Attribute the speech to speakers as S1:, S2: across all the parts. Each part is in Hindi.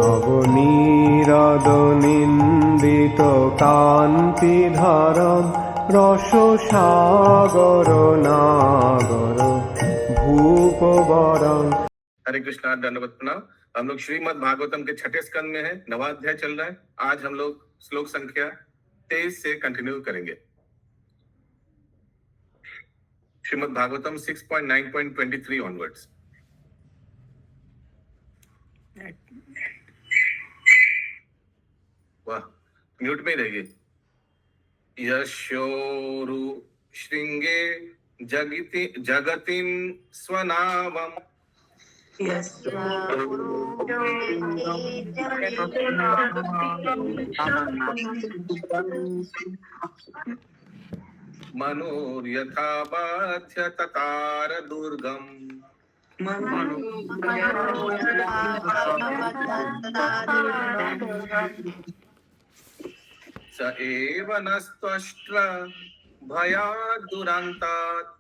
S1: নবনীরদ-নিন্দিত কান্তিধরম রসসাগর নাগর भूपवरं।
S2: हरे कृष्णा, दंडवत प्रणाम। हम लोग श्रीमद् भागवतम के छठे स्कंद में है, नवा अध्याय चल रहा है। आज हम लोग श्लोक संख्या 23 से कंटिन्यू करेंगे। श्रीमद् भागवतम 6.9.23 ऑनवर्ड्स। वाह, म्यूट में ही रहिए। यशोरु श्रृंगे जगतिं स्वनामम् मनोर्यथा बाध्य ततार दुर्गम् स एव नस्त्वष्ट्र भयात् दुरन्तात्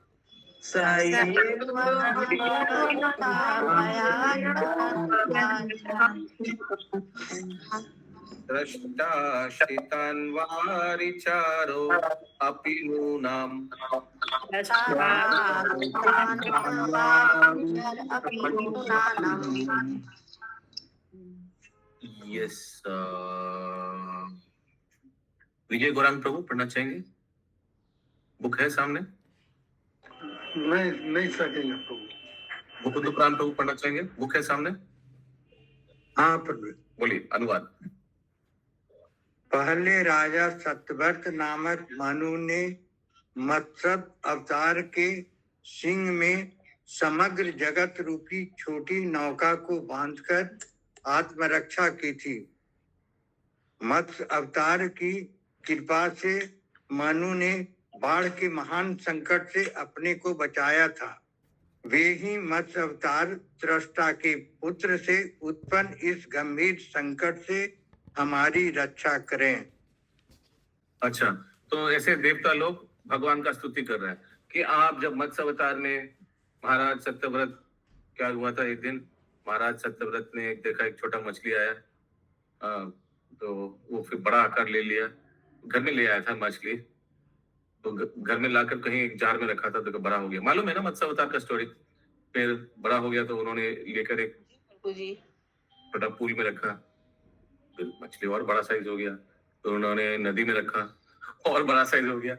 S2: द्रष्टाशितान्वारिचारो अपि नूनाम्। यस, विजय गौरांग प्रभु पढ़ना चाहेंगे? बुक है सामने?
S3: नहीं सकेंगे प्रभु।
S2: मुकुंद पुराण प्रभु पढ़ना चाहेंगे? बुक है सामने?
S3: हाँ प्रभु,
S2: बोलिए अनुवाद।
S3: पहले राजा सत्यव्रत नामक मनु ने मत्स्य अवतार के सिंह में समग्र जगत रूपी छोटी नौका को बांधकर आत्मरक्षा की थी। मत्स्य अवतार की कृपा से मनु ने बाढ़ के महान संकट से अपने को बचाया था। वे ही मत्स्य अवतार त्रष्टा के पुत्र से उत्पन्न इस गंभीर संकट से हमारी रक्षा करें।
S2: अच्छा, तो ऐसे देवता लोग भगवान का स्तुति कर रहे हैं कि आप जब मत्स्य अवतार में महाराज सत्यव्रत, क्या हुआ था एक दिन महाराज सत्यव्रत ने देखा एक छोटा मछली आया, तो वो फिर बड़ा आकार ले लिया, घर में ले आया था मछली, तो घर में लाकर कहीं एक जार में रखा था तो बड़ा हो गया। मालूम है ना मत्स्य अवतार का स्टोरी? फिर बड़ा हो गया तो उन्होंने लेकर एक छोटा पूल में रखा, फिर मछली और बड़ा साइज हो गया, तो उन्होंने नदी में रखा और बड़ा साइज हो गया।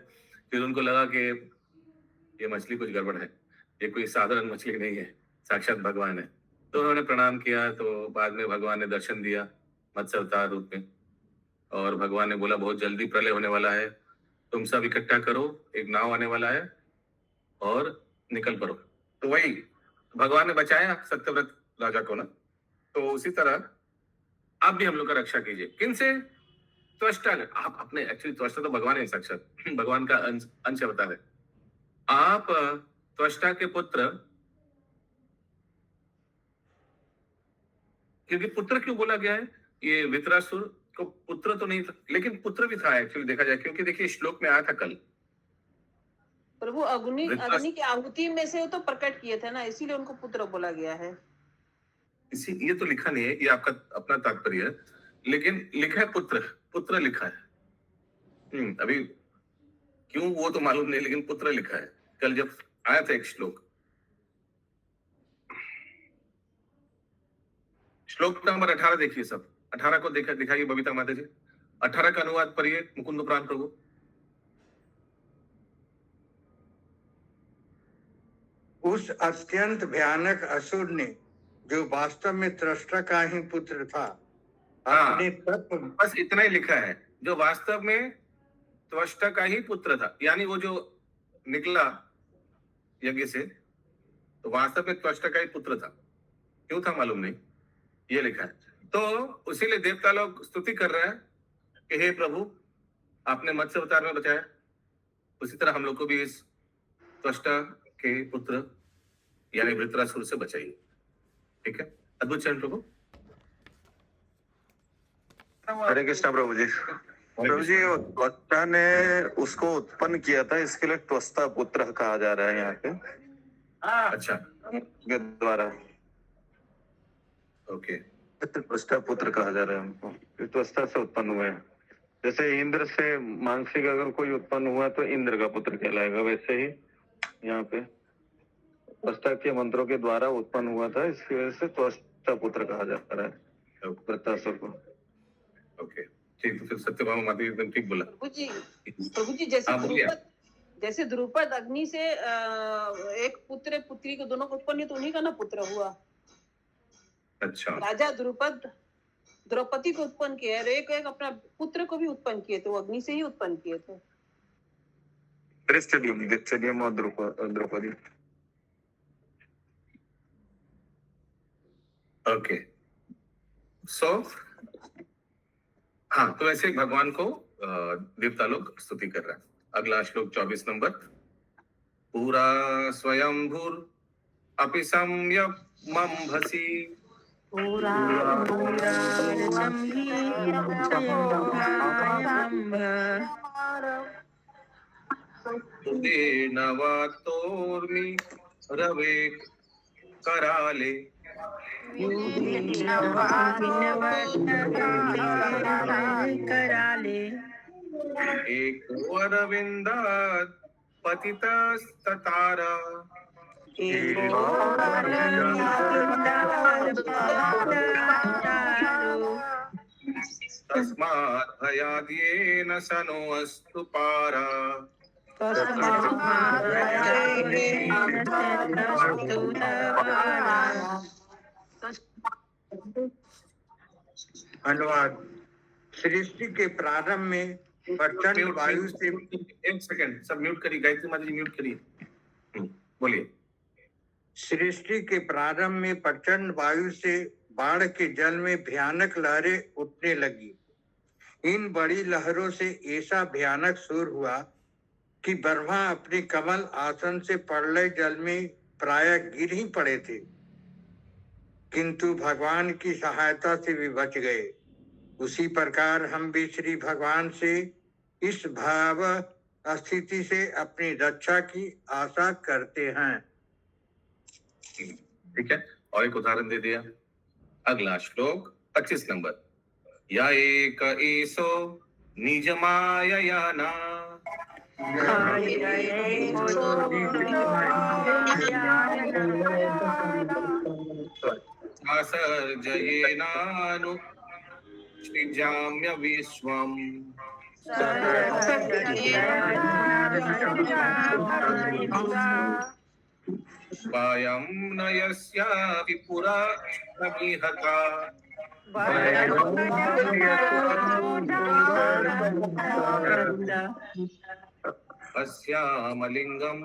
S2: फिर उनको लगा कि ये मछली कुछ गड़बड़ है, ये कोई साधारण मछली नहीं है, साक्षात भगवान है। तो उन्होंने प्रणाम किया, तो बाद में भगवान ने दर्शन दिया मत्स्य अवतार रूप में, और भगवान ने बोला बहुत जल्दी प्रलय होने वाला है, तुम सब इकट्ठा करो, एक नाव आने वाला है और निकल पड़ो। तो वही भगवान ने बचाया सत्यव्रत राजा को ना। तो उसी तरह आप भी हम लोग का रक्षा कीजिए। किन से? त्वष्टा। आप अपने, एक्चुअली त्वष्टा तो भगवान है साक्षात, भगवान का अंश अवतार है। आप त्वष्टा के पुत्र, क्योंकि पुत्र क्यों बोला गया है? ये वित्रासुर को पुत्र तो नहीं था, लेकिन पुत्र भी था एक्चुअली देखा जाए, क्योंकि देखिए श्लोक में आया था कल
S4: प्रभु अग्नि की आहुति में से तो प्रकट किए थे ना, इसीलिए उनको पुत्र बोला गया है।
S2: इसी ये तो लिखा नहीं है, ये आपका अपना तात्पर्य है, लेकिन लिखा है पुत्र, पुत्र लिखा है। अभी क्यों वो तो मालूम नहीं, लेकिन पुत्र लिखा है। कल जब आया था एक श्लोक नंबर 18 देखिए, सब 18 को दिखाइए बबीता माता जी। 18 का अनुवाद पढ़िए मुकुंद पुराण प्रभु।
S3: उस अत्यंत भयानक असुर ने, जो वास्तव में त्रष्टा का ही पुत्र था, अपने तत्व,
S2: बस इतना ही लिखा है, जो वास्तव में त्वष्टा का ही पुत्र था, यानी वो जो निकला यज्ञ से तो वास्तव में त्वष्टा का ही पुत्र था। क्यों था मालूम नहीं, ये लिखा है। तो उसीलिए देवता लोग स्तुति कर रहे हैं कि हे प्रभु आपने मत्स्य अवतार में बचाया, उसी तरह हम लोग को भी इस त्वष्टा के पुत्र यानी वृत्रासुर से बचाइए। ठीक है, अद्भुत चरण प्रभु।
S5: हरे कृष्णा प्रभु जी। प्रभु जी, त्वष्टा ने उसको उत्पन्न किया था, इसके लिए त्वष्टा पुत्र कहा जा रहा है यहाँ पे।
S2: अच्छा,
S5: के द्वारा।
S2: ओके,
S5: त्वष्टा पुत्र कहा जा रहा है हमको, ये त्वष्टा से उत्पन्न हुए हैं। जैसे इंद्र से मानसिक अगर कोई उत्पन्न हुआ तो इंद्र का पुत्र कहलाएगा, वैसे ही यहाँ पे त्वष्टा के मंत्रों के द्वारा उत्पन्न हुआ था, इसकी वजह से त्वष्टा पुत्र कहा जा रहा है वृत्तासुर को।
S2: ओके ठीक, तो फिर सत्यभामा माता जी एकदम ठीक बोला।
S4: प्रभु जी
S2: हाँ, बोलिए।
S4: जैसे द्रुपद अग्नि से एक पुत्र पुत्री को दोनों को उत्पन्न, तो उन्हीं का ना पुत्र हुआ।
S2: अच्छा,
S4: राजा द्रुपद द्रौपदी को उत्पन्न किया, और एक एक अपना पुत्र को भी उत्पन्न किए थे, वो अग्नि से ही उत्पन्न किए थे।
S5: दृष्टद्युम्न और द्रौपदी।
S2: ओके सो हाँ, तो ऐसे भगवान को देवता लोग स्तुति कर रहे हैं। अगला श्लोक 24 नंबर। पूरा स्वयंभूर अपि संयमंभसि नवातोर्मि रवे कराले एक वरविंदात पतितस्ततारा तस्मात् भयाद्येन सनो अस्तु पारा।
S3: अनुवाद। सृष्टि के प्रारंभ में प्रचंड वायु से,
S2: एक सेकंड सब म्यूट करिए, गायत्री माता जी म्यूट करिए। बोलिए।
S3: सृष्टि के प्रारंभ में प्रचंड वायु से बाढ़ के जल में भयानक लहरें उठने लगी। इन बड़ी लहरों से ऐसा भयानक शोर हुआ कि ब्रह्मा अपने कमल आसन से प्रलय जल में प्रायः गिर ही पड़े थे, किंतु भगवान की सहायता से वे बच गए। उसी प्रकार हम भी श्री भगवान से इस भाव स्थिति से अपनी रक्षा की आशा करते हैं।
S2: ठीक है, और एक उदाहरण दे दिया। अगला श्लोक 25 नंबर। या एक ईसो निज माययाना सर्जयेनानु सृजाम्य विश्वम् स्वयं न यस्यापि पुरा समीहता अस्यामलिंगम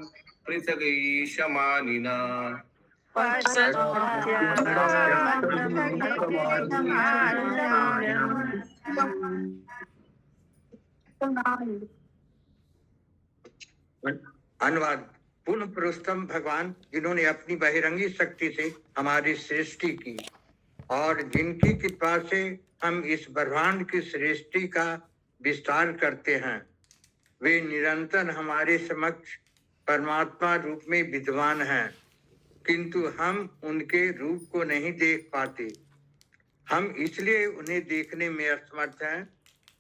S2: पृथगीशमानिना।
S3: अनुवाद। पुनः पुरुषोत्तम भगवान, जिन्होंने अपनी बहिरंगी शक्ति से हमारी सृष्टि की और जिनकी कृपा से हम इस ब्रह्मांड की सृष्टि का विस्तार करते हैं, वे निरंतर हमारे समक्ष परमात्मा रूप में विद्यमान हैं, किंतु हम उनके रूप को नहीं देख पाते। हम इसलिए उन्हें देखने में असमर्थ हैं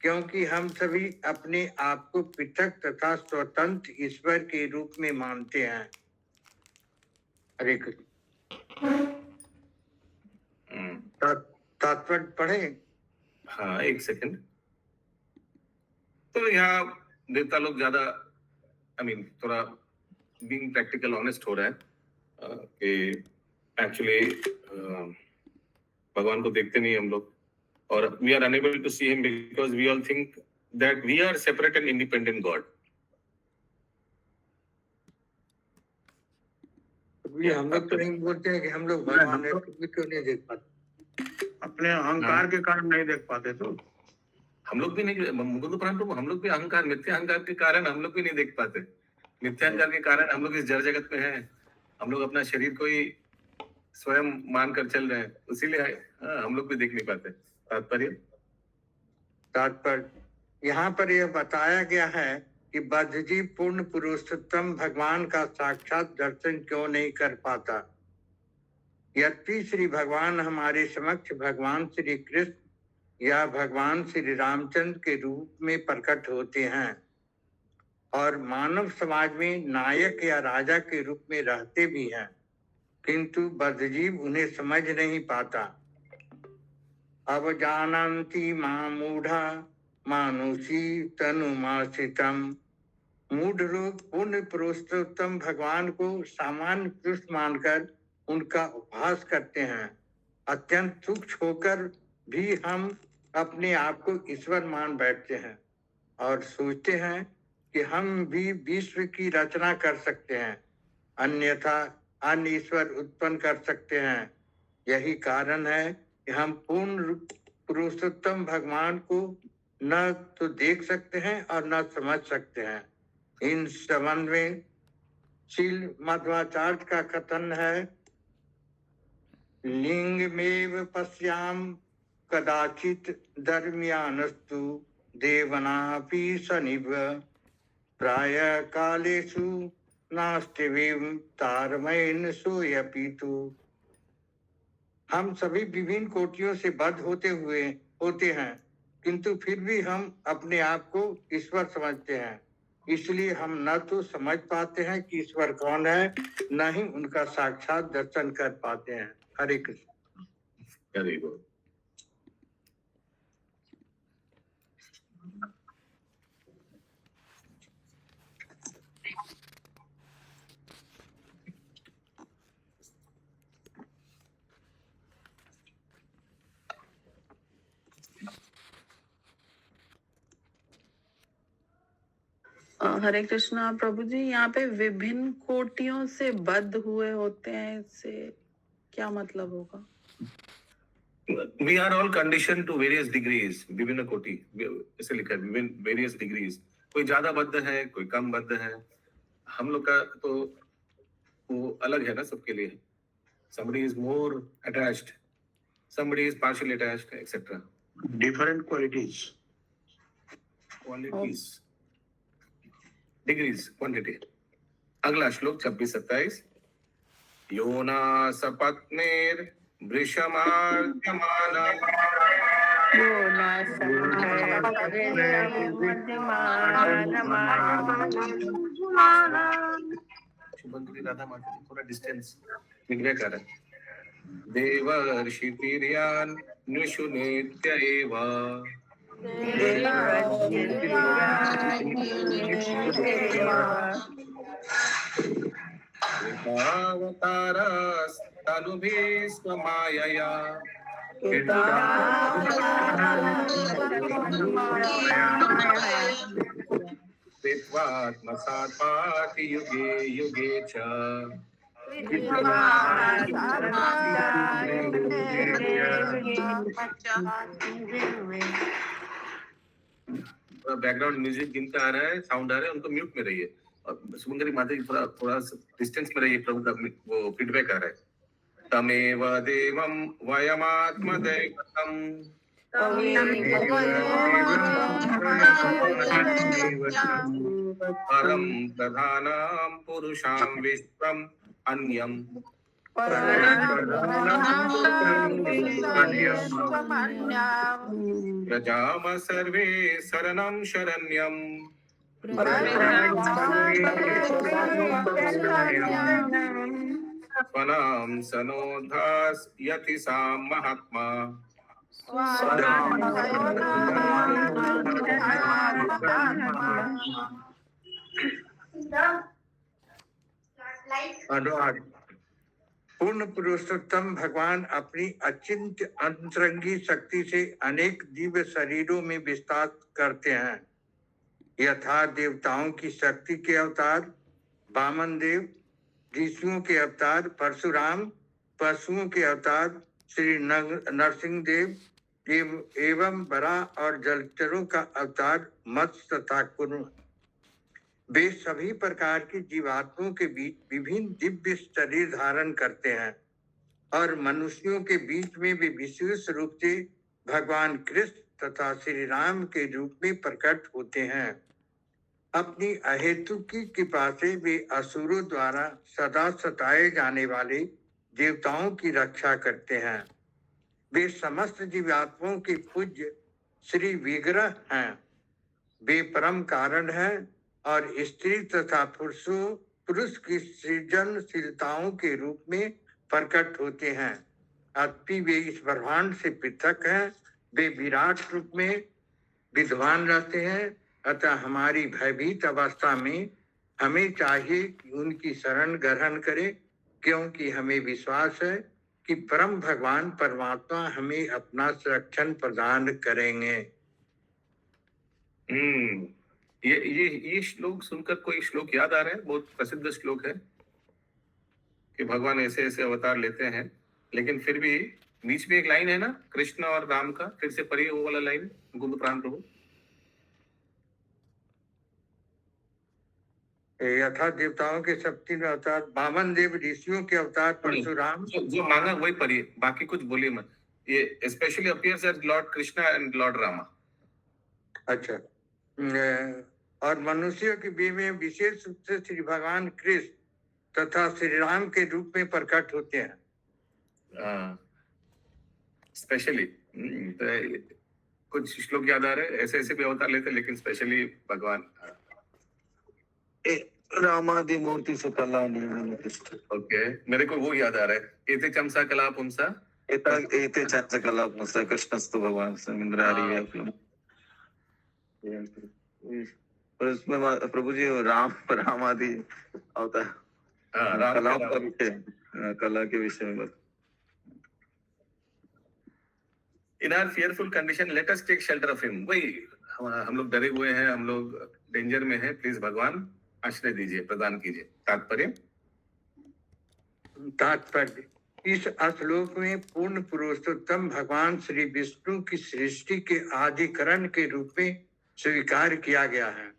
S3: क्योंकि हम सभी अपने आप को पृथक तथा स्वतंत्र ईश्वर के रूप में मानते हैं। हरे कृष्ण। तात्पर्य पढ़े।
S2: हाँ, एक सेकंड। तो यहाँ देवता लोग ज्यादा थोड़ा बीइंग प्रैक्टिकल ऑनेस्ट हो रहा है कि एक्चुअली भगवान को देखते नहीं हम लोग, और we are unable to see him because we all think that we are separate and independent god.
S3: हम लोग तो नहीं बोलते हैं कि हम लोग भगवान है, क्यों नहीं देख पाते?
S1: अपने अहंकार के कारण नहीं देख पाते। तो
S2: हम लोग भी नहीं, मुकुंद परंतु हम लोग भी अहंकार, मिथ्या अहंकार के कारण हम लोग भी नहीं देख पाते। मिथ्या अहंकार के कारण हम लोग इस जड़ जगत में हैं। हम लोग अपना शरीर को ही स्वयं मानकर चल रहे हैं, इसीलिए हम लोग भी देख नहीं पाते।
S3: तात्पर्य यहाँ पर यह बताया गया है कि बद्धजी पूर्ण पुरुषोत्तम भगवान का साक्षात दर्शन क्यों नहीं कर पाता। यद्यपि श्री भगवान हमारे समक्ष भगवान श्री कृष्ण या भगवान श्री रामचंद्र के रूप में प्रकट होते हैं और मानव समाज में नायक या राजा के रूप में रहते भी हैं, किंतु बद्धजीव उन्हें समझ नहीं पाता। अब जानन्ति मां मूढ़ा मानुषी तनुमाश्रितम। मूढ़ लोग पुण्य पुरुषोत्तम भगवान को सामान्य पुरुष मानकर उनका उपहास करते हैं। अत्यंत सूक्ष्म होकर भी हम अपने आप को ईश्वर मान बैठते हैं और सोचते हैं कि हम भी विश्व की रचना कर सकते हैं, अन्यथा अन्य ईश्वर उत्पन्न कर सकते हैं। यही कारण है कि हम पूर्ण पुरुषोत्तम भगवान को न तो देख सकते हैं और न समझ सकते हैं। इन संबंध में शील मध्वाचार्य का कथन है, लिंगमेव पश्याम कदाचित दरमियानस्तु देवनापि सनिव प्राय कालेषु नास्तिवीं तारमयन सोयपितु। हम सभी विभिन्न कोटियों से बद्ध होते हैं, किंतु फिर भी हम अपने आप को ईश्वर समझते हैं। इसलिए हम न तो समझ पाते हैं कि ईश्वर कौन है, न ही उनका साक्षात दर्शन कर पाते हैं। हरे कृष्ण।
S2: Very good.
S6: हरे कृष्णा प्रभु जी, यहाँ पे विभिन्न कोटियों से बद्ध हुए होते हैं, इससे क्या मतलब होगा?
S2: We are all conditioned to various degrees. विभिन्न कोटि ऐसे लिखा है, विभिन्न various degrees. कोई ज्यादा बद्ध है, कोई कम बद्ध है। हम लोग का तो वो अलग है ना सबके लिए। Somebody is more attached, somebody is partially attached, etc.
S1: Different qualities.
S2: Qualities, degrees, quantity. अगला श्लोक 26-27। योना सपत्नेर वृषमार्यमाना शुभंकरी राधा माता जी थोड़ा डिस्टेंस निग्रह कर रहे हैं। देवर्षि तिर्यान नृषु नित्य एवा तनुभिस्वमायया स्थित्वात्मसात्पाति युगे युगे च। बैकग्राउंड म्यूजिक जिनका आ रहा है, साउंड आ रहा है, उनको म्यूट में रहिए। और सुमंगरी माता जी थोड़ा डिस्टेंस में रहिए, प्रभु का वो फीडबैक आ रहा है। तमेव देवं वयमात्मदैवतम् परं प्रधानां पुरुषां विश्वम् अन्यम् प्रजाम सर्वे शरणं शरण्यम् स्वनाम सनोधास यति साम महात्मा।
S3: अनुवाद। पूर्ण पुरुषोत्तम भगवान अपनी अचिंत्य अंतरंगी शक्ति से अनेक दिव्य शरीरों में विस्तार करते हैं। यथा देवताओं की शक्ति के अवतार वामन देव, ऋषियों के अवतार परशुराम, पशुओं के अवतार श्री नरसिंह देव एवं बरा और जलचरों का अवतार मत्स्य तथा कुर्म। वे सभी प्रकार की जीवात्माओं के बीच विभिन्न दिव्य शरीर धारण करते हैं और मनुष्यों के बीच में भी विशेष रूप से भगवान कृष्ण तथा श्री राम के रूप में प्रकट होते हैं। अपनी अहेतु की कृपा से वे असुरों द्वारा सदा सताए जाने वाले देवताओं की रक्षा करते हैं। वे समस्त जीवात्माओं के पूज्य श्री विग्रह हैं। वे परम कारण हैं और स्त्री तथा पुरुष की सृजनशीलताओं के रूप में प्रकट होते हैं। अतः वे इस ब्रह्मांड से पृथक हैं। वे विराट रूप में विद्वान रहते हैं। अतः हमारी भयभीत अवस्था में हमें चाहिए कि उनकी शरण ग्रहण करें, क्योंकि हमें विश्वास है कि परम भगवान परमात्मा हमें अपना संरक्षण प्रदान करेंगे।
S2: ये श्लोक सुनकर कोई श्लोक याद आ रहा है? बहुत प्रसिद्ध श्लोक है कि भगवान ऐसे ऐसे अवतार लेते हैं, लेकिन फिर भी बीच में एक लाइन है ना, कृष्ण और राम का, फिर से पढ़िए वो वाला लाइन, गुरु प्राण प्रभु।
S3: यथा देवताओं के शक्ति में अवतार, वामन देव ऋषियों के अवतार परशुराम।
S2: जो मांगा वही पढ़िए, बाकी कुछ बोलिए मत। ये specially appears as Lord Krishna and Lord Rama.
S3: अच्छा। और मनुष्यों के बीच में विशेष रूप से श्री भगवान कृष्ण तथा श्री राम के रूप में प्रकट होते हैं।
S2: स्पेशली कुछ श्लोक याद आ रहे हैं? ऐसे ऐसे भी अवतार लेते, लेकिन स्पेशली भगवान
S5: रामादि मूर्ति सकला
S2: ओके, मेरे को वो याद आ रहा है, एते चमसा कला पुंसा
S5: एते चंद्र कला पुंसा कृष्णस्तु भगवान समिंद्रारी। पर उसमें प्रभु जी राम आदि अवतार कला के विषय में।
S2: In our fearful condition, let us take shelter of him. वही हम लोग डरे हुए हैं, हम लोग डेंजर में हैं, प्लीज भगवान आश्रय दीजिए, प्रदान कीजिए। तात्पर्य इस श्लोक में पूर्ण पुरुषोत्तम भगवान श्री विष्णु की सृष्टि के आदिकरण के रूप में स्वीकार किया गया है।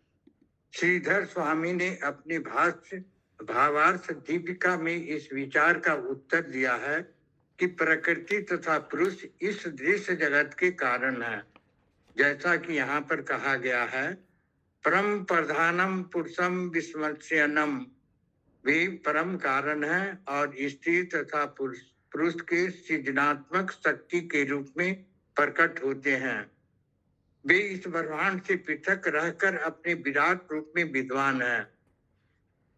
S2: श्रीधर स्वामी ने अपने भाष्य भावार्थ दीपिका में इस विचार का उत्तर दिया है कि प्रकृति तथा पुरुष इस दृश्य जगत के कारण है। जैसा कि यहाँ पर कहा गया है, परम प्रधानम पुरुषम विस्मर्शनम, वे परम कारण है और स्त्री तथा पुरुष के सृजनात्मक शक्ति के रूप में प्रकट होते हैं। वे इस ब्रह्मांड से पृथक रहकर अपने विराट रूप में विद्वान हैं।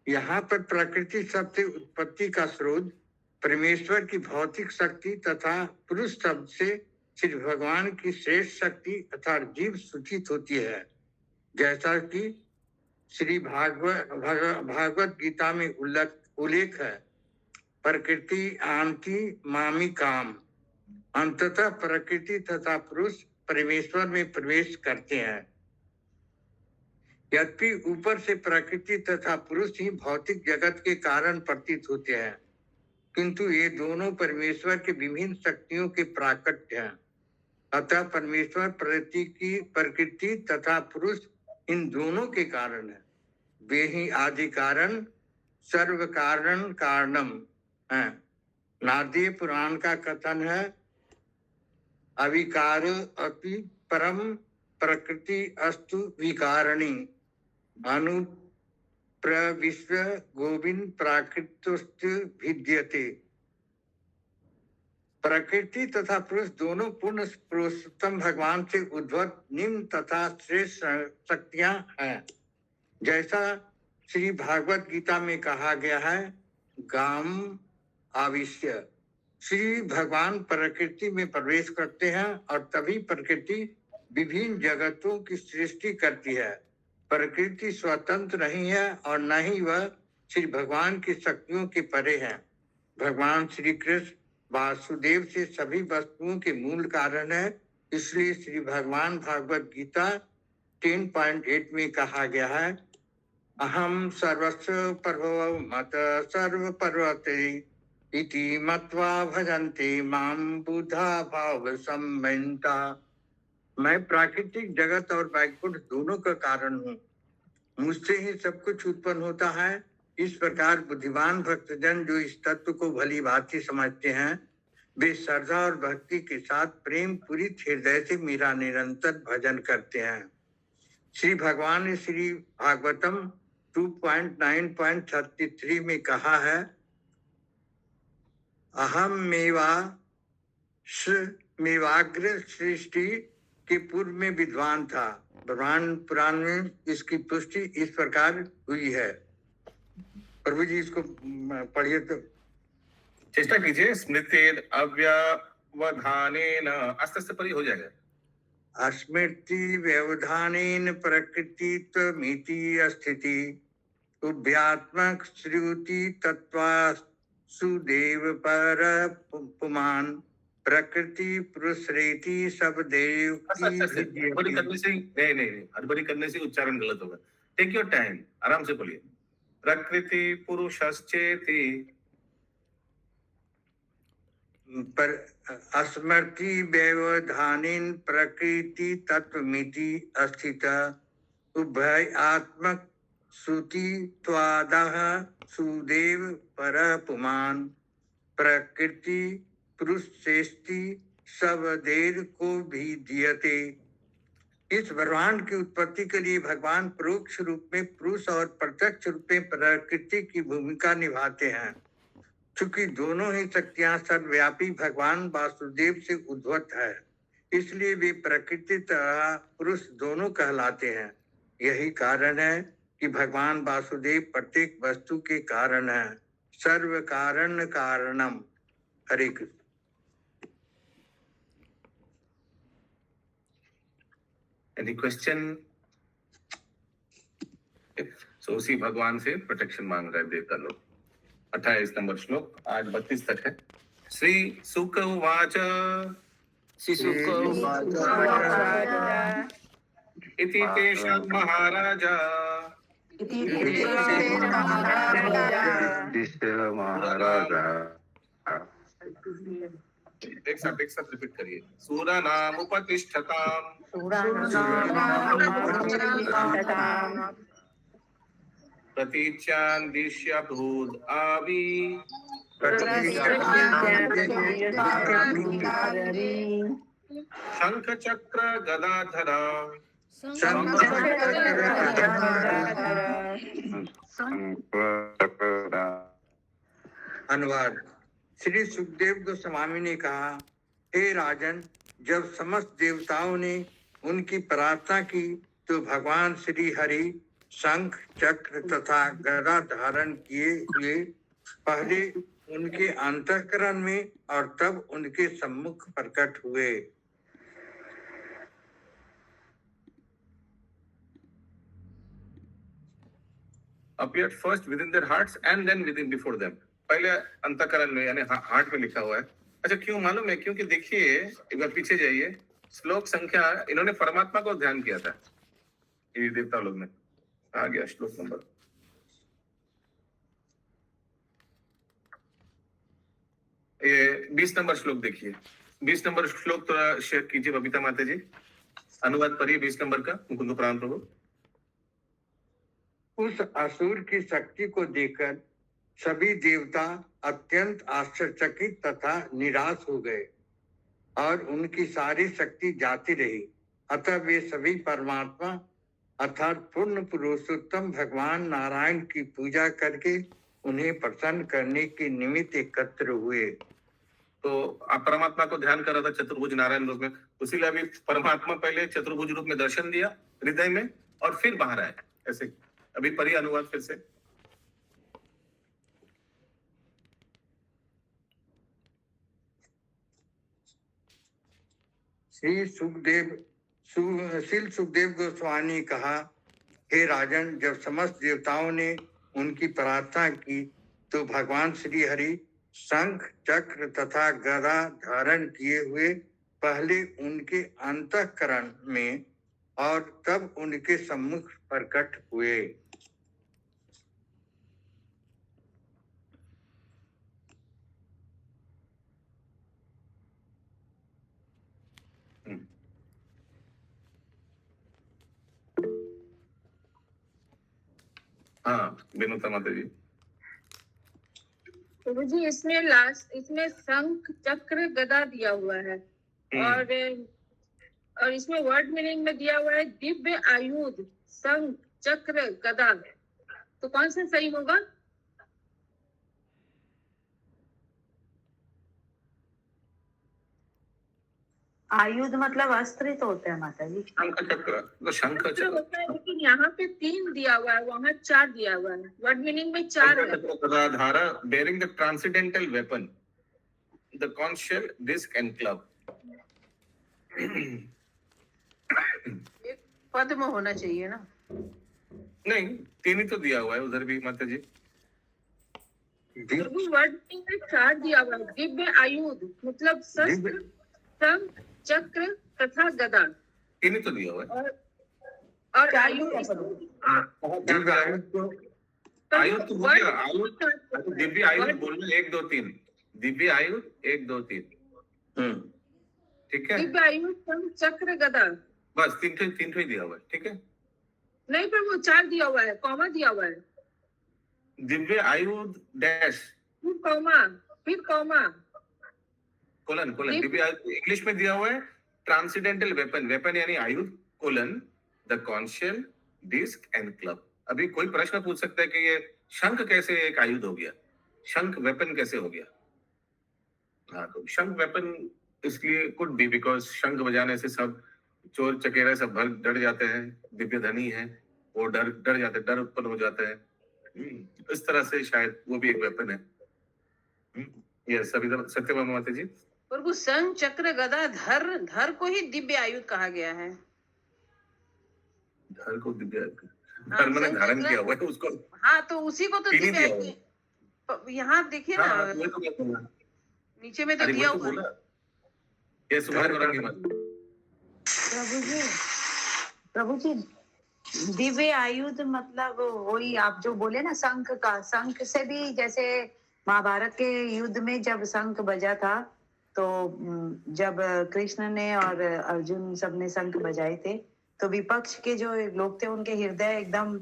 S2: यहाँ पर प्रकृति शब्द से उत्पत्ति का स्रोत परमेश्वर की भौतिक शक्ति तथा पुरुष शब्द से श्री भगवान की श्रेष्ठ शक्ति अर्थात जीव सूचित होती है। जैसा कि श्री भागवत गीता में उल्लेख है, प्रकृति आंति मामी काम, अंततः प्रकृति तथा पुरुष परमेश्वर में प्रवेश करते हैं। यद्यपि ऊपर से प्रकृति तथा पुरुष ही भौतिक जगत के कारण प्रतीत होते हैं, किंतु ये दोनों परमेश्वर के विभिन्न शक्तियों के प्राकट्य हैं। अतः परमेश्वर प्रकृति तथा पुरुष इन दोनों के कारण है। वे ही आदि कारण सर्व कारण कारणम है। नारदीय पुराण का कथन है, अविकार अपि परम प्रकृति अस्तु विकारिणी अनु प्रविश्व गोविंद प्राकृतोस्त भिद्यते। प्रकृति तथा पुरुष दोनों पूर्ण पुरुषोत्तम भगवान से उद्भव निम्न तथा श्रेष्ठ शक्तियां हैं। जैसा श्री भागवत गीता में कहा गया है, गाम आविश्य, श्री भगवान प्रकृति में प्रवेश करते हैं और तभी प्रकृति विभिन्न जगतों की सृष्टि करती है। प्रकृति स्वतंत्र नहीं है और न ही वह श्री भगवान की शक्तियों के परे है। भगवान श्री कृष्ण वासुदेव से सभी वस्तुओं के मूल कारण है। इसलिए श्री भगवान भागवत गीता 10.8 में कहा गया है, अहम सर्वस्व प्रभव मत सर्व पर्वते इति मत्वा भजन्ते माम बुधा भाव सम्मता। मैं प्राकृतिक जगत और वैकुंठ दोनों का कारण हूँ, मुझसे ही सब कुछ उत्पन्न होता है। इस प्रकार बुद्धिमान भक्तजन जो इस तत्व को भली भांति समझते हैं, वे श्रद्धा और भक्ति के साथ प्रेम पूरी हृदय से मेरा निरंतर भजन करते हैं। श्री भगवान ने श्री भागवतम 2.9.33 में कहा है,
S3: अहम मेवाग्र सृष्टि के पूर्व में विद्वान था। ब्रह्मांड पुराण में इसकी पुष्टि इस प्रकार हुई है। प्रभु जी इसको पढ़िए तो।
S2: चेष्टा कीजिए। स्मृति अव्यवधानेन आस्ते आस्ते पढ़िए, हो जाएगा।
S3: स्मृति व्यवधानेन प्रकृतित्वमिति स्थिति उभयात्मक श्रुति तत्वासुदेव पर पुमान प्रकृति पुरुषरेति सब देव की
S2: हड़बड़ी करने से नहीं, हड़बड़ी करने से उच्चारण गलत होगा। टेक योर टाइम, आराम से बोलिए। प्रकृति पुरुषश्चेति
S3: पर स्मृति व्यवधानेन प्रकृति तत्वमिति स्थित उभयात्मक श्रुति त्वादः सुदेव पर पुमान प्रकृति पुरुषेष्टि सबदेव को भी दियते। इस ब्रह्मांड की उत्पत्ति के लिए भगवान परोक्ष रूप में पुरुष और प्रत्यक्ष रूप में प्रकृति की भूमिका निभाते हैं। चूंकि दोनों ही शक्तियां सर्वव्यापी भगवान वासुदेव से उद्भूत है, इसलिए वे प्रकृति तथा पुरुष दोनों कहलाते हैं। यही कारण है कि भगवान वासुदेव प्रत्येक वस्तु के कारण है। सर्व कारण कारणम। हरे कृष्ण।
S2: Any question? So उसी भगवान से प्रोटेक्शन मांग रहे हैं देवता लोग। 28 नंबर श्लोक, आज 32 तक है। श्री सुक उवाच इति तेषां महाराजा
S5: महाराजा
S2: एक साथ रिपीट करिए। सूरा नाम उपतिष्ठताम प्रतीच्यान दिश्य भूद आवी शंख चक्र गदाधरा
S3: अनुवाद। श्री सुखदेव गोस्वामी ने कहा, हे राजन, जब समस्त देवताओं ने उनकी प्रार्थना की तो भगवान श्री हरि शंख चक्र तथा गदा धारण किए हुए पहले उनके अंतःकरण में और तब उनके सम्मुख प्रकट हुए।
S2: appeared first within their hearts and then within before them. पहले अंतःकरण में यानी हार्ट में लिखा हुआ है। अच्छा, क्यों मालूम है? क्योंकि देखिए, एक बार पीछे जाइए, श्लोक संख्या, इन्होंने परमात्मा को ध्यान किया था ये देवता लोग ने। आ गया श्लोक नंबर, ये 20 नंबर श्लोक देखिए। 20 नंबर श्लोक थोड़ा शेयर कीजिए बबीता माता जी, अनुवाद पढ़िए 20 नंबर का। मुकुंद प्राण प्रभु।
S3: उस असुर की शक्ति को देखकर सभी देवता अत्यंत आश्चर्यचकित तथा निराश हो गए और उनकी सारी शक्ति जाती रही। अतः वे सभी परमात्मा अर्थात पूर्ण पुरुषोत्तम भगवान नारायण की पूजा करके उन्हें प्रसन्न करने के निमित्त एकत्र हुए।
S2: तो आप परमात्मा को ध्यान कर रहा था चतुर्भुज नारायण रूप में, उसीलिए अभी परमात्मा पहले चतुर्भुज रूप में दर्शन दिया हृदय में और फिर बाहर आए। ऐसे अभी पढ़िए अनुवाद फिर से।
S3: श्री सुखदेव गोस्वामी ने कहा, हे राजन, जब समस्त देवताओं ने उनकी प्रार्थना की तो भगवान श्री हरि शंख चक्र तथा गदा धारण किए हुए पहले उनके अंतःकरण में और तब उनके सम्मुख प्रकट हुए।
S2: हाँ विनुता माता जी।
S7: प्रभु जी, इसमें शंख चक्र गदा दिया हुआ है और इसमें वर्ड मीनिंग में दिया हुआ है दिव्य आयुध शंख चक्र गदा। तो कौन सा सही होगा?
S8: आयुध मतलब अस्त्र ही तो होता है माता जी।
S2: शंख चक्र, तो शंख
S7: चक्र
S2: चक्र
S7: होता है, लेकिन यहाँ पे 3 दिया हुआ है, वहाँ 4 दिया हुआ है। वर्ड मीनिंग में 4 है।
S2: धारा bearing the transcendental weapon, the conch shell, disc and club.
S4: एक पद में होना चाहिए ना।
S2: नहीं, 3 ही तो दिया हुआ है उधर भी माता जी।
S7: प्रभु वर्ड मीनिंग में 4 दिया हुआ है। दिव्य आयुध मतलब शस्त्र, शंख, चक्र तथा गदा।
S2: 3 ही तो दिया हुआ है।
S7: और
S4: चार
S7: आयुध
S4: दिया प्रभु।
S3: दिव्य आयुध को
S2: आयुध तो बोल दिया, आयुध दिव्य आयुध बोलना 1 2 3, दिव्य आयुध 1 2 3, ठीक है।
S7: दिव्य आयुध, शंख, चक्र, गदा।
S2: बस 3 ही दिया हुआ है, ठीक है।
S7: नहीं प्रभु 4 दिया हुआ है, कॉमा दिया हुआ है,
S2: दिव्य आयुध डैश
S7: फिर कॉमा।
S2: कोलन दिव्य आयुध इंग्लिश में दिया हुआ है ट्रांसेंडेंटल वेपन यानी आयुध colon the conch shell disc and club. अभी कोई प्रश्न पूछ सकता है कि ये शंख कैसे एक आयुध हो गया, शंख वेपन कैसे हो गया। हाँ, तो शंख वेपन इसलिए कुड बी बिकॉज शंख बजाने से सब चोर चकेरे सब भर डर जाते हैं, दिव्य धनी है वो डर जाते, डर उत्पन्न हो जाता है। इस तरह से शायद वो भी एक वेपन है। यस सत्यभामा माता जी।
S4: प्रभु शंख चक्र गदा धर को ही दिव्य आयुध कहा गया है।
S2: धर को दिव्य धर्म ने धारण किया हुआ है उसको।
S4: हाँ, तो उसी को तो
S2: पीली
S4: दिव्य
S2: दिया
S4: आयुध यहाँ देखिए ना,
S2: हाँ, वो तो मैं बोला।
S4: नीचे में तो
S2: अरे
S4: दिया
S2: वो तो
S4: हुआ है।
S2: बोला ये सुभाष करेंगे मत।
S8: प्रभु जी दिव्य आयुध मतलब वही आप जो बोले ना, शंख का, शंख से भी जैसे महाभारत के युद्ध में जब शंख बजा था तो जब कृष्ण ने और अर्जुन सब ने शंख बजाए थे तो विपक्ष के जो लोग थे उनके हृदय एकदम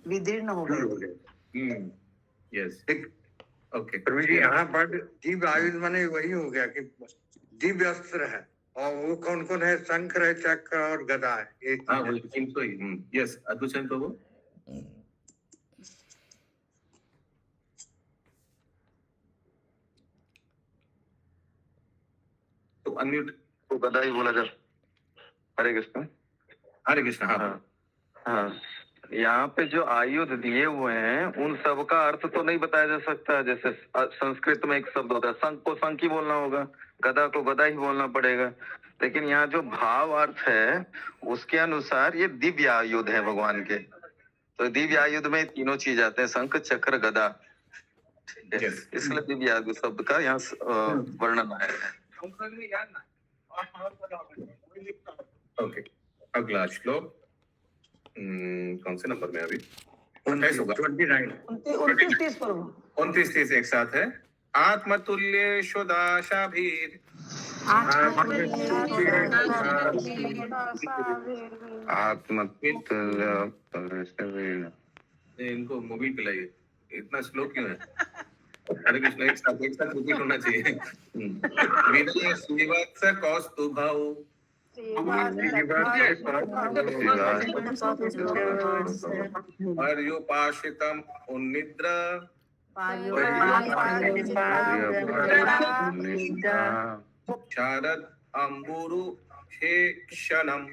S8: विदीर्ण हो गए।
S2: Yes okay.
S3: प्रभु जी यहाँ पर दिव्य आयुध माने वही हो गया कि दिव्य अस्त्र है, और वो कौन कौन है? शंख है, चक्र और गदा है। ये
S2: हाँ वो तीन तो ही। यस अद्भुत प्रभु। तो अनम्यूट
S5: तो गदा ही बोला जा। हरे कृष्ण।
S2: हरे कृष्ण। हाँ
S5: हाँ, यहाँ पे जो आयुध दिए हुए हैं उन सब का अर्थ तो नहीं बताया जा सकता। जैसे संस्कृत में एक शब्द होता है, शंख को शंख ही बोलना होगा, गदा को गदा ही बोलना पड़ेगा। लेकिन यहाँ जो भाव अर्थ है उसके अनुसार ये दिव्य आयुध है भगवान के। तो दिव्य आयुध में तीनों चीज आते हैं, शंख चक्र गदा। इसलिए दिव्य आयुध शब्द का यहाँ वर्णन है।
S2: ओके, अगला श्लोक कौन से नंबर में अभी? 29 होगा।
S4: 29 प्रभु।
S2: 29 एक साथ है। आत्मतुल्य शोदाशाभीर इनको मोबिल पिलाइए, इतना स्लो क्यों है? हरे कृष्ण एक साथ रिपीट होना चाहिए। विनय श्रीवत्स कौस्तुभौ पर्युपाशितम् उन्निद्र शारद अंबुरु हे क्षणम्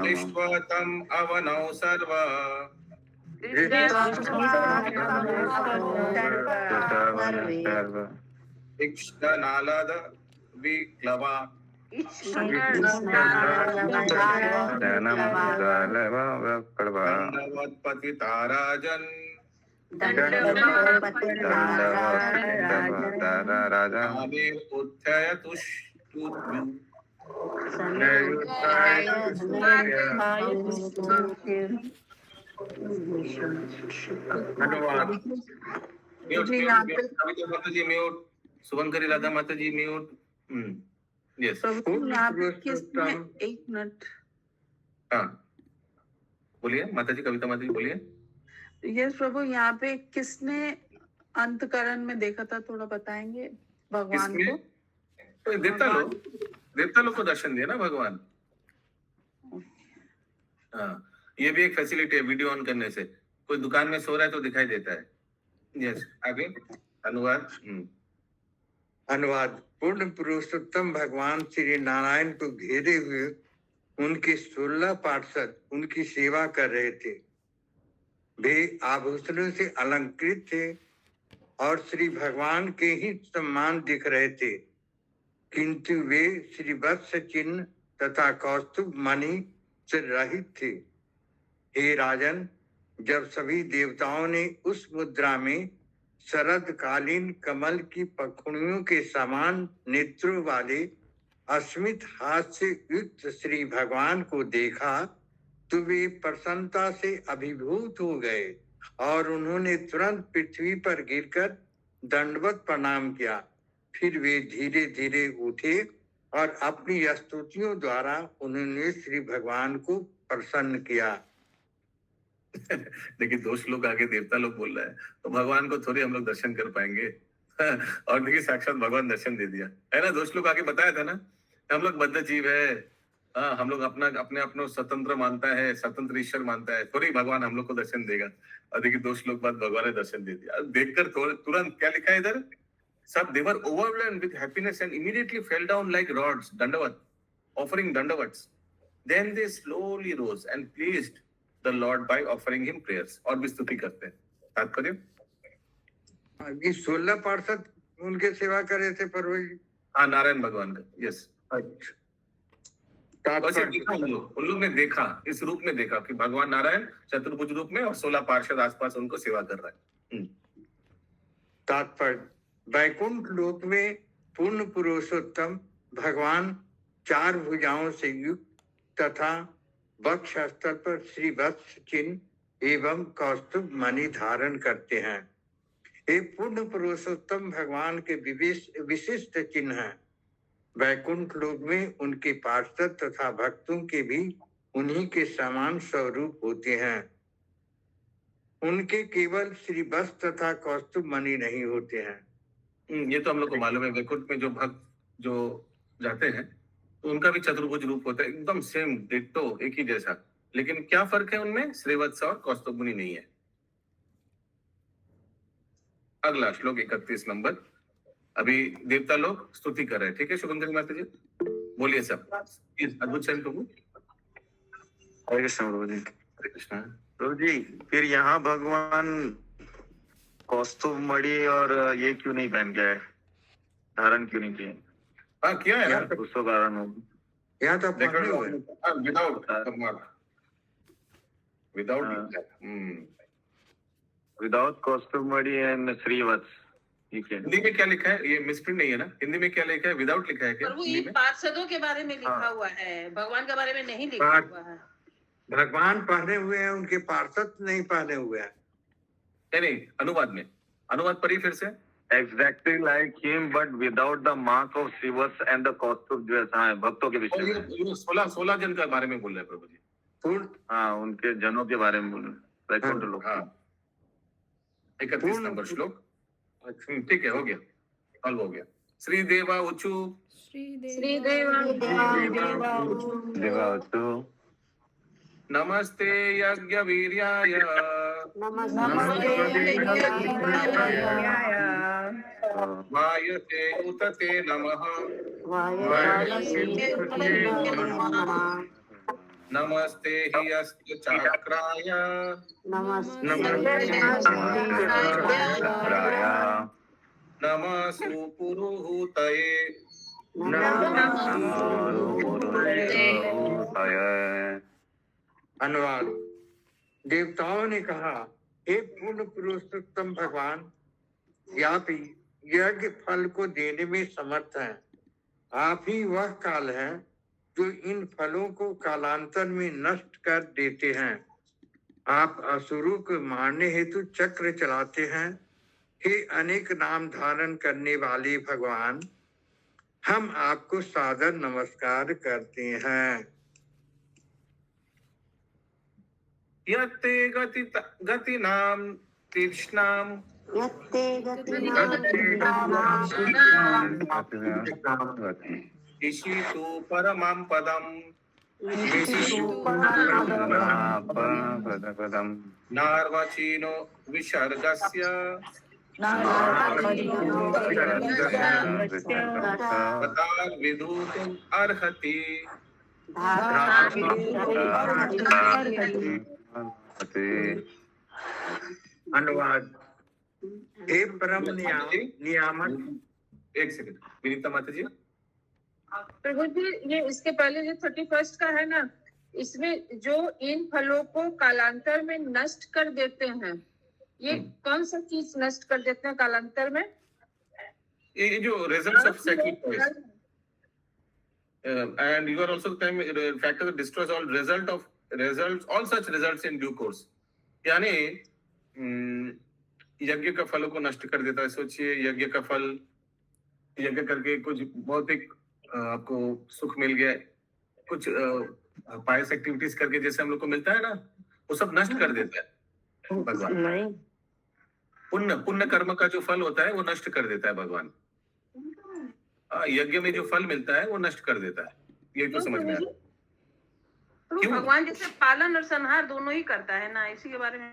S2: विश्वतम् अवनौ सर्व इक्ष्णनालद विक्लवा पतिताराजन् म्यूट। शुभंकरी राधा माता जी म्यूट। यस
S6: एक मिनट।
S2: हाँ बोलिए माता जी, कविता माता जी बोलिए।
S6: यस प्रभु, यहाँ पे किसने अंतकरण में देखा था, थोड़ा बताएंगे भगवान को?
S2: तो देवता लोग को दर्शन दिया ना भगवान। हाँ, ये भी एक फैसिलिटी है वीडियो ऑन करने से। कोई दुकान में सो रहा है तो दिखाई देता है। यस आगे। अनुवाद।
S3: अनुवाद। पूर्ण पुरुषोत्तम भगवान श्री नारायण को घेरे हुए उनके 16 पार्षद उनकी सेवा कर रहे थे। वे आभूषणों से अलंकृत थे और श्री भगवान के ही सम्मान दिख रहे थे, किंतु वे श्री वत्स चिन्ह तथा कौस्तुभ मणि से रहित थे। हे राजन, जब सभी देवताओं ने उस मुद्रा में शरदकालीन कमल की पखुड़ियों के समान नेत्रों वाले अस्मित हाथ से युक्त श्री भगवान को देखा तो वे प्रसन्नता से अभिभूत हो गए और उन्होंने तुरंत पृथ्वी पर गिरकर दंडवत प्रणाम किया। फिर वे धीरे धीरे उठे और अपनी स्तुतियों द्वारा उन्होंने श्री भगवान को प्रसन्न किया।
S2: देखिए, 2 श्लोक आगे देवता लोग बोल रहे हैं, तो भगवान को थोड़ी हम लोग दर्शन कर पाएंगे। और देखिए, साक्षात भगवान दर्शन दे दिया है ना। 2 श्लोक आगे बताया था ना, हम लोग बद्ध जीव है। हाँ, हम लोग अपने स्वतंत्र मानता है, स्वतंत्र ईश्वर मानता है, थोड़ी भगवान हम लोग को दर्शन देगा। और देखिए, 2 श्लोक बाद भगवान ने दर्शन दे दिया। देखकर तुरंत क्या लिखा है इधर, सब they were overwhelmed with happiness and immediately fell down like rods, dandavat, offering dandavats. Then they slowly rose and pleased the Lord by offering him prayers. और भी स्तुति करते हैं। तात्पर्य,
S3: ये 16 पार्षद उनके सेवा कर रहे थे प्रभु जी।
S2: हाँ, नारायण भगवान का। यस, वैसे देखा उन लोग ने देखा, इस रूप में देखा कि भगवान नारायण चतुर्भुज रूप में और 16 पार्षद आसपास उनको सेवा कर रहा है।
S3: तात्पर्य, वैकुंठ लोक में पूर्ण पुरुषोत्तम भगवान 4 भुजाओं से युक्त तथा वक्ष स्थल पर श्री वत्स चिन्ह एवं कौस्तुभ मणि धारण करते हैं। ये पूर्ण पुरुषोत्तम भगवान के विशिष्ट चिन्ह हैं। वैकुंठ लोक में उनके पार्षद तथा भक्तों के भी उन्हीं के समान स्वरूप होते हैं। उनके केवल श्री वत्स तथा कौस्तुभ मणि नहीं होते हैं।
S2: ये तो हम लोग को मालूम है। वैकुंठ में जो भक्त जो जाते हैं तो उनका भी चतुर्भुज रूप होता है, एकदम सेम डिट्टो, एक ही जैसा। लेकिन क्या फर्क है उनमें, श्रीवत्स और कौस्तुभ मुनि नहीं है। अगला श्लोक 31 नंबर। अभी देवता लोग स्तुति कर रहे हैं, ठीक है शुभंकरी माता जी, बोलिए सब। अद्भुत चरण प्रभु।
S5: हरे कृष्ण प्रभु जी।
S2: हरे कृष्ण
S5: प्रभु जी, फिर यहाँ भगवान कौस्तुभ मणि और ये क्यों नहीं पहन के आए, धारण क्यों नहीं किए?
S2: हाँ, किया है ना,
S5: उसको कारण हो।
S3: यहाँ तो पहने हुए
S5: विदाउट कौस्तुभ मणि एंड श्रीवत्स। ठीक है,
S2: हिंदी में क्या लिखा है, ये मिसप्रिंट नहीं है ना? हिंदी में क्या लिखा है, विदाउट लिखा है क्या?
S4: प्रभु, ये पार्षदों के बारे में लिखा हुआ है, भगवान के बारे में नहीं लिखा हुआ है।
S3: भगवान पहने हुए हैं, उनके पार्षद नहीं पहने हुए हैं।
S2: नहीं, अनुवाद में, अनुवाद पढ़िए फिर से।
S5: Exactly like him, but without the mark of Shivas and the कौस्तुभ जैसा है भक्तों के विषय में।
S2: 16 जन के बारे में बोल रहे हैं प्रभु जी।
S5: हाँ, उनके जनों के बारे में बोल रहे हैं लोग।
S2: हाँ, 31 नंबर श्लोक। ठीक है, हो गया, हल हो गया। श्री देवा उचु,
S7: श्री देवा
S2: नमस्ते यज्ञ वीर्याय, वायते उत ते नमः, नमस्ते हि अस्य चक्राय, नमः पुरुहूतये,
S3: अनुवाद। देवताओं ने कहा, हे पूर्ण पुरुषोत्तम भगवान, आप यज्ञ फल को देने में समर्थ हैं। आप ही वह काल है जो इन फलों को कालांतर में नष्ट कर देते हैं। आप असुरों को मारने हेतु चक्र चलाते हैं। हे अनेक नाम धारण करने वाले भगवान, हम आपको सादर नमस्कार करते हैं।
S2: यत्ते गति नाम तीक्ष्णाम, ईशितु परमं पदम, नार्वचीनो विसर्गस्य, अवतार विधुतुम अर्हति
S3: अनुवाद। हे परम नियामक।
S2: एक सेकंड विनीता माता जी।
S7: प्रभु जी, ये इसके पहले जो 31 का है ना, इसमें जो इन फलों को कालांतर में नष्ट कर देते हैं, ये कौन सा चीज नष्ट कर देते हैं कालांतर में?
S2: ये जो results of sacrifice and you are also the time factor that destroys all results all such results in due course, यानी यज्ञ का फलों को नष्ट कर देता है। सोचिए यज्ञ का फल, यज्ञ करके कुछ भौतिक आपको सुख मिल गया, कुछ पायस एक्टिविटीज करके जैसे हम लोग को मिलता है ना, वो सब नष्ट कर देता है भगवान। पुण्य कर्म का जो फल होता है वो नष्ट कर देता है भगवान। यज्ञ में जो फल मिलता है वो नष्ट कर देता है। ये तो समझ में आया। क्यों?
S4: भगवान जैसे पालन और संहार दोनों ही करता है ना, इसी के बारे में।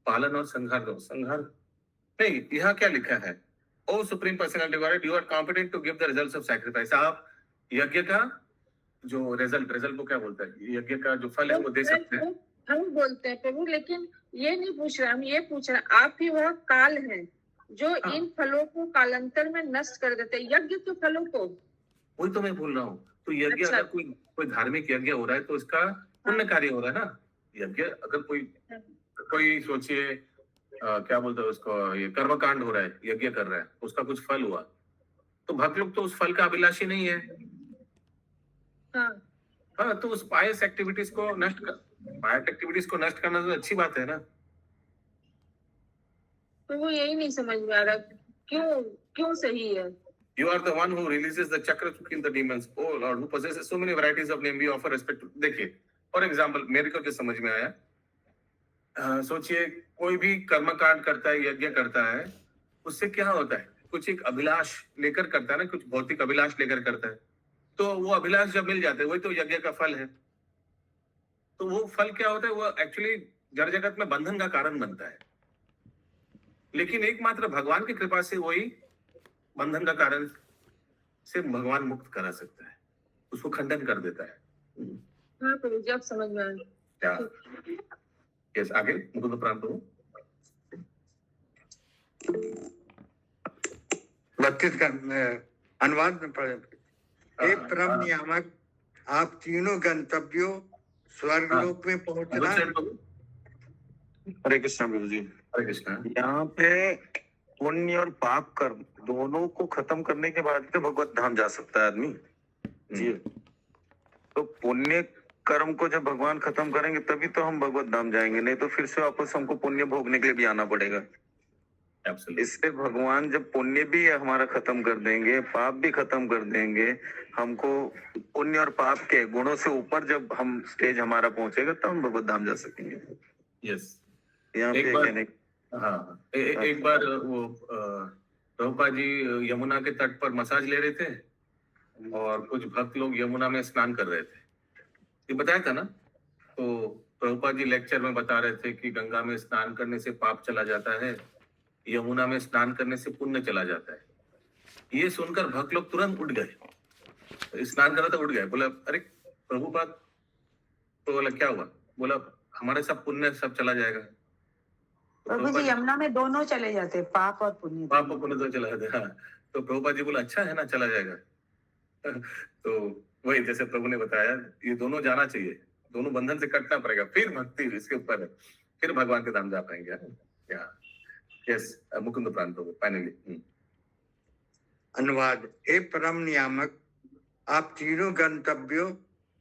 S2: पालन और संहार नहीं, यहाँ क्या लिखा है? O supreme personality God, you are competent to give the results of sacrifice. आप यज्ञ का जो रिजल्ट को क्या बोलता है, यज्ञ का जो फल है वो दे सकते हैं।
S7: हम बोलते हैं प्रभु, लेकिन ये नहीं पूछ रहे, हम ये पूछ रहे हैं आप ही वह काल हैं जो इन फलों को कालांतर में नष्ट कर देते हैं, यज्ञ के फलों को।
S2: वही तो मैं बोल रहा हूँ। तो यज्ञ
S7: अच्छा।
S2: अगर कोई धार्मिक यज्ञ हो रहा है तो इसका पुण्य कार्य हो रहा है ना। यज्ञ अगर कोई सोचिए क्या बोलते हैं उसको, ये कर्मकांड हो रहा है, यज्ञ कर रहा है, उसका कुछ फल हुआ, तो भक्त लोग तो उस फल का अभिलाषी नहीं है। हाँ, तो उस पायस एक्टिविटीज को नष्ट करना तो अच्छी बात है ना।
S7: तो वो यही नहीं समझ में आ रहा क्यों सही है।
S2: You are the one who releases the chakra to kill the demons. Oh Lord, who possesses so many varieties of name, we offer respect to. देखिए, फॉर एग्जाम्पल मेरे को जो समझ में आया, सोचिए कोई भी कर्मकांड करता है, यज्ञ करता है, उससे क्या होता है? कुछ एक अभिलाष लेकर करता है ना, कुछ भौतिक अभिलाष लेकर करता है। तो वो अभिलाष जब मिल जाते हैं, वही तो यज्ञ का फल है। तो वो फल क्या होता है? वो एक्चुअली जड़ जगत में बंधन का कारण बनता है। लेकिन एकमात्र भगवान की कृपा से वही बंधन का कारण से भगवान मुक्त करा सकता है, उसको खंडन कर देता है।
S7: हाँ प्रभु जी, अब समझ में आया।
S2: क्या? यस, आगे मुकुंद प्राण प्रभु।
S3: 32 का अनुवाद में पढ़े। हे परम नियामक, आप तीनों गंतव्यों स्वर्गलोक में पहुंचना।
S5: हरे कृष्ण प्रभु जी।
S2: हरे कृष्ण।
S5: यहाँ पे पुण्य और पाप कर्म दोनों को खत्म करने के बाद तो भगवत धाम जा सकता है आदमी जी। तो पुण्य कर्म को जब भगवान खत्म करेंगे तभी तो हम भगवत धाम जाएंगे, नहीं तो फिर से वापस हमको पुण्य भोगने के लिए भी आना पड़ेगा। इससे भगवान जब पुण्य भी हमारा खत्म कर देंगे, पाप भी खत्म कर देंगे, हमको पुण्य और पाप के गुणों से ऊपर जब हम स्टेज हमारा पहुंचेगा तब हम भगवत धाम जा सकेंगे।
S2: यस,
S5: यहाँ पे कहने
S2: एक बार वो प्रभुपाद जी यमुना के तट पर मसाज ले रहे थे और कुछ भक्त लोग यमुना में स्नान कर रहे थे, ये बताया था ना। तो प्रभुपाद जी लेक्चर में बता रहे थे कि गंगा में स्नान करने से पाप चला जाता है, यमुना में स्नान करने से पुण्य चला जाता है। ये सुनकर भक्त लोग तुरंत उठ गए, स्नान करा तो उठ गए। बोला अरे प्रभुपाद, तो बोला क्या हुआ? बोला हमारे सब पुण्य सब चला जाएगा।
S8: प्रभु जी, यमुना में दोनों चले जाते, पाप और पुण्य।
S2: पाप और पुण्य तो चला जाता है। तो प्रभुपाद जी बोला अच्छा है ना, चला जाएगा। तो वही जैसे प्रभु ने बताया, ये दोनों जाना चाहिए, दोनों बंधन से कटना पड़ेगा, फिर भक्ति इसके ऊपर है, फिर भगवान के धाम जा पाएंगे। क्या? यस, मुकुंद प्राण प्रभु फाइनली।
S3: अनुवाद। हे परम नियामक, आप तीनों गंतव्यों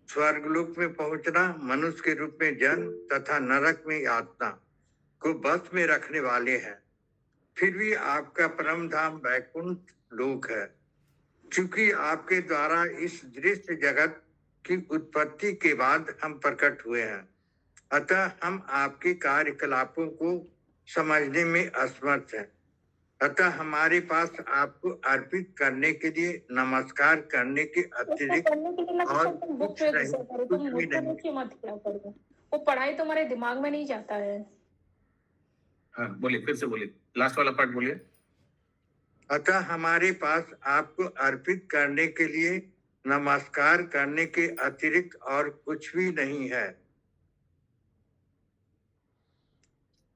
S3: स्वर्गलोक में पहुंचना, मनुष्य के रूप में जन्म तथा नरक में यातना को बस में रखने वाले हैं। फिर भी आपका परम धाम वैकुंठ लोक है। चूंकि आपके द्वारा इस दृश्य जगत की उत्पत्ति के बाद हम प्रकट हुए हैं, अतः हम आपके कार्यकलापों को समझने में असमर्थ हैं। अतः हमारे पास आपको अर्पित करने के लिए नमस्कार करने के अतिरिक्त और कुछ भी नहीं।
S9: वो पढ़ाई तो हमारे दिमाग में नहीं जाता है।
S2: हाँ बोलिए, फिर से बोलिए, लास्ट वाला पार्ट बोलिए।
S3: अतः हमारे पास आपको अर्पित करने के लिए नमस्कार करने के अतिरिक्त और कुछ भी नहीं है।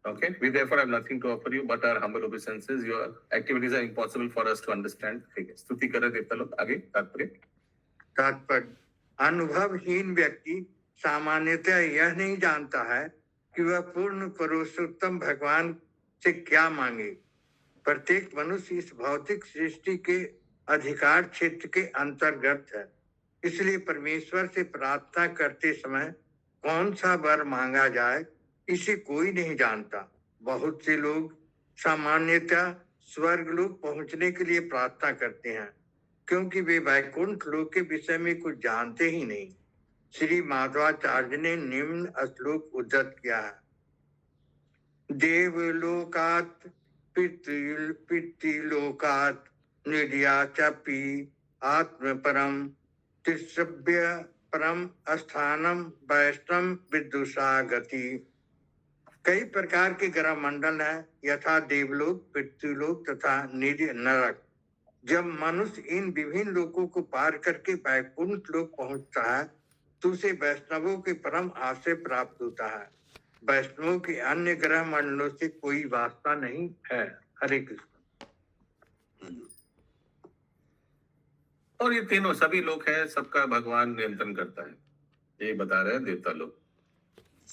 S2: Okay, we therefore have nothing to offer you but our humble obeisances. Your activities are impossible for us to understand. ठीक है, स्तुति कर रहे देवता लोग। आगे तात्पर्य।
S3: तात्पर्य, अनुभवहीन व्यक्ति सामान्यतः यह नहीं जानता है कि वह पूर्ण पुरुषोत्तम भगवान से क्या मांगे। प्रत्येक मनुष्य इस भौतिक सृष्टि के अधिकार क्षेत्र के अंतर्गत है, इसलिए परमेश्वर से प्रार्थना करते समय कौन सा वर मांगा जाए इसे कोई नहीं जानता। बहुत से लोग सामान्यतः स्वर्ग लोक पहुंचने के लिए प्रार्थना करते हैं, क्योंकि वे वैकुंठ लोक के विषय में कुछ जानते ही नहीं। श्री माधवाचार्य ने निम्न श्लोक उद्धृत किया है। देवलोकात् पितृलोकात् निर्याचपि आत्म परम तिसभ्य परम स्थानम वैष्णव विदुषा गति। कई प्रकार के ग्रह मंडल है, यथा देवलोक, पितृलोक तथा निर्य नरक। जब मनुष्य इन विभिन्न लोकों को पार करके वैकुंठ लोक पहुंचता है तो उसे वैष्णवों के परम आश्रय प्राप्त होता है। वैष्णवों के अन्य ग्रह मंडलों से कोई वास्ता नहीं है। हरे कृष्ण।
S2: और ये तीनों सभी लोग हैं, सबका भगवान नियंत्रण करता है, ये बता रहे हैं देवता लोग।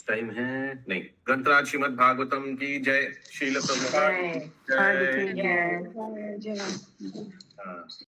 S2: टाइम है नहीं। ग्रंथराज श्रीमद् भागवतम की जय। श्रील प्रभुपाद की जय।
S8: जय।
S2: हाँ।